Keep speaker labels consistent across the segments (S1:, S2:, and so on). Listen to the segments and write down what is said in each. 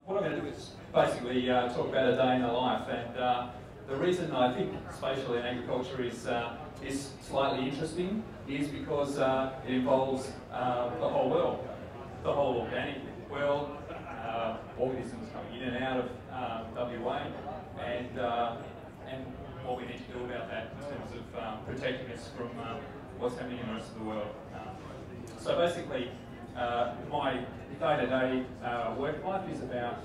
S1: What I'm going to do is basically talk about a day in the life, and the reason I think spatial in agriculture is slightly interesting is because it involves the whole world, the whole organic world, organisms coming in and out of WA, and what we need to do about that in terms of protecting us from what's happening in the rest of the world. So basically, my day-to-day work life is about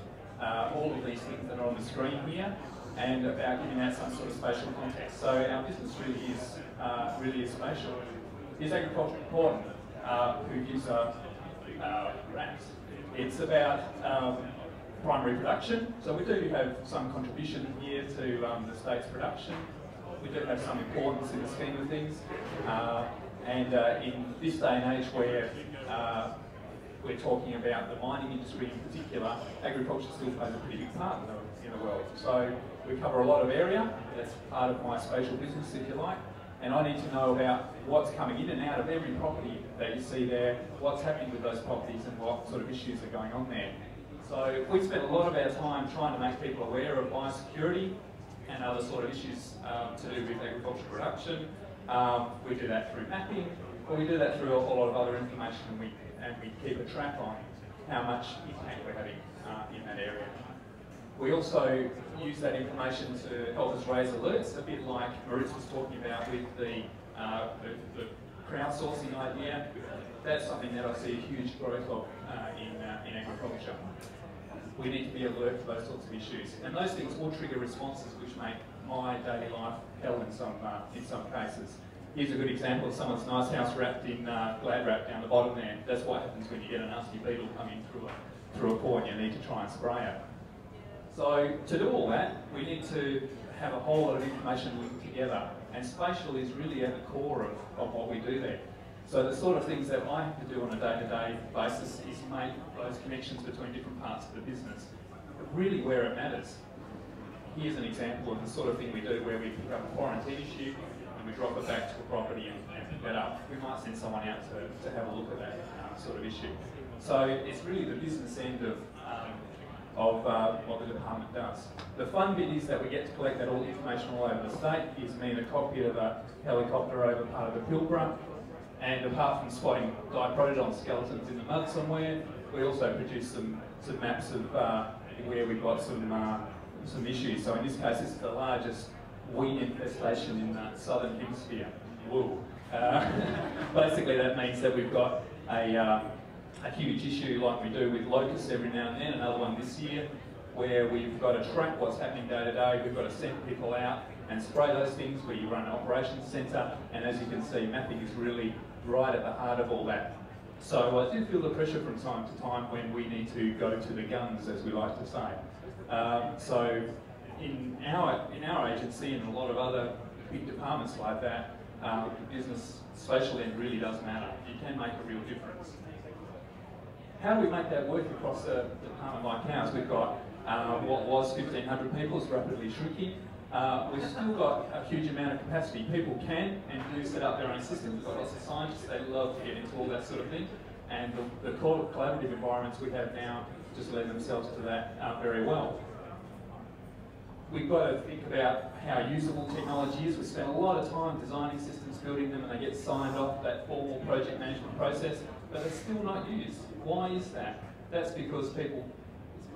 S1: all of these things that are on the screen here, and about giving that some sort of spatial context. So our business really is spatial. Is agriculture important? Who gives a rats? It's about primary production. So we do have some contribution here to the state's production. We do have some importance in the scheme of things. And in this day and age where we're talking about the mining industry in particular, agriculture still plays a pretty big part in the world. So we cover a lot of area. That's part of my spatial business, if you like. And I need to know about what's coming in and out of every property that you see there, what's happening with those properties and what sort of issues are going on there. So we spend a lot of our time trying to make people aware of biosecurity and other sort of issues to do with agricultural production. We do that through mapping, but we do that through a whole lot of other information, and we keep a track on how much impact we're having in that area. We also use that information to help us raise alerts, a bit like Maurice was talking about with the crowdsourcing idea. That's something that I see a huge growth of in agriculture. We need to be alert to those sorts of issues, and those things will trigger responses which make my daily life hell in some cases. Here's a good example of someone's nice house wrapped in glad wrap down the bottom there. That's what happens when you get a nasty beetle coming through a pore and you need to try and spray it. So to do all that, we need to have a whole lot of information linked together, and spatial is really at the core of what we do there. So the sort of things that I have to do on a day-to-day basis is make those connections between different parts of the business, but really where it matters. Here's an example of the sort of thing we do where we pick up a quarantine issue and we drop it back to a property and pick that up. We might send someone out to have a look at that sort of issue. So it's really the business end of what the department does. The fun bit is that we get to collect that all information all over the state. Gives me a copy of a helicopter over part of the Pilbara. And apart from spotting diprotodon skeletons in the mud somewhere, we also produce some maps of where we've got some issues. So in this case, this is the largest weed infestation in the southern hemisphere. Whoa. Basically, that means that we've got a huge issue like we do with locusts every now and then, another one this year, where we've got to track what's happening day to day. We've got to send people out and spray those things. We run an operations centre, and as you can see, mapping is really right at the heart of all that. So I do feel the pressure from time to time when we need to go to the guns, as we like to say. So in our agency and a lot of other big departments like that, the business spatial end really does matter. It can make a real difference. How do we make that work across a department like ours? We've got what was 1,500 people is rapidly shrinking. We've still got a huge amount of capacity. People can and do set up their own systems. We've got lots of scientists, they love to get into all that sort of thing. And the collaborative environments we have now just lend themselves to that very well. We've got to think about how usable technology is. We spend a lot of time designing systems, building them, and they get signed off, that formal project management process, but they're still not used. Why is that? That's because people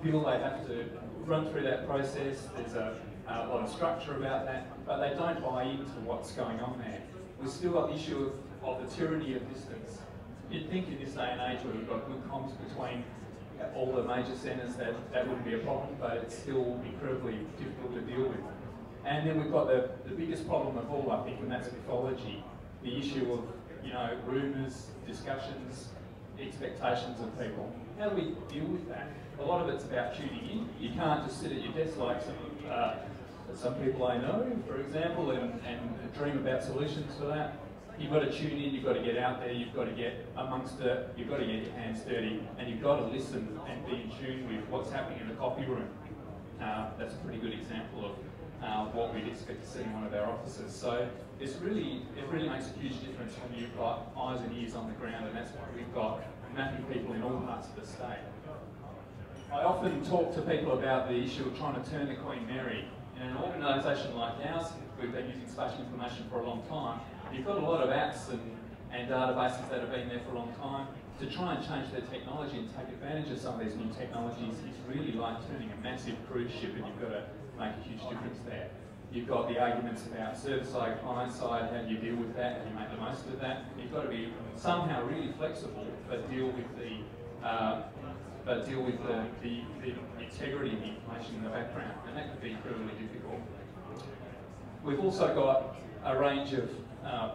S1: feel they have to run through that process. There's a lot of structure about that, but they don't buy into what's going on there. We've still got the issue of the tyranny of distance. You'd think in this day and age where we've got good comms between all the major centres that wouldn't be a problem, but it's still incredibly difficult to deal with. And then we've got the biggest problem of all, I think, and that's mythology. The issue of, rumours, discussions, expectations of people. How do we deal with that? A lot of it's about tuning in. You can't just sit at your desk like some people I know, for example, and dream about solutions for that. You've got to tune in, you've got to get out there, you've got to get amongst it, you've got to get your hands dirty, and you've got to listen and be in tune with what's happening in the coffee room. That's a pretty good example of what we'd expect to see in one of our offices. So it really makes a huge difference when you've got eyes and ears on the ground, and that's why we've got mapping people in all parts of the state. I often talk to people about the issue of trying to turn the Queen Mary. In an organisation like ours, we've been using spatial information for a long time. You've got a lot of apps and databases that have been there for a long time. To try and change their technology and take advantage of some of these new technologies is really like turning a massive cruise ship, and you've got to make a huge difference there. You've got the arguments about server side, client side, how do you deal with that, how do you make the most of that. You've got to be somehow really flexible, but deal with the integrity of the information in the background, and that could be incredibly difficult. We've also got a range of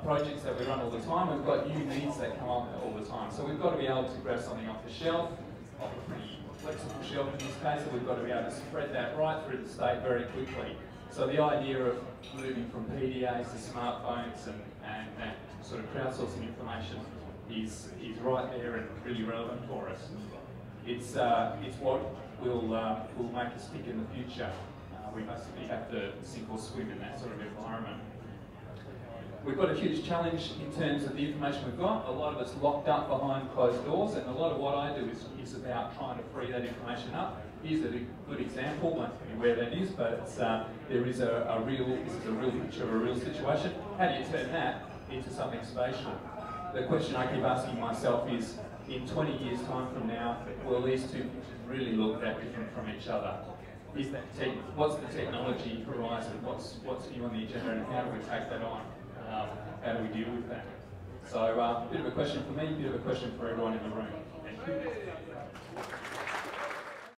S1: projects that we run all the time. We've got new needs that come up all the time. So we've got to be able to grab something off the shelf, off a pretty flexible shelf in this case, and we've got to be able to spread that right through the state very quickly. So the idea of moving from PDAs to smartphones and that sort of crowdsourcing information is right there and really relevant for us. It's what will make us tick in the future. We basically have to sink or swim in that sort of environment. We've got a huge challenge in terms of the information we've got. A lot of it's locked up behind closed doors, and a lot of what I do is about trying to free that information up. Here's a good example, won't tell you where that is, but it's, this is a real picture of a real situation. How do you turn that into something spatial? The question I keep asking myself is, in 20 years' time from now, will these two pictures really look that different from each other? What's the technology horizon? What's new on the agenda, and how do we take that on? How do we deal with that? So, a bit of a question for me, a bit of a question for everyone in the room. Thank you.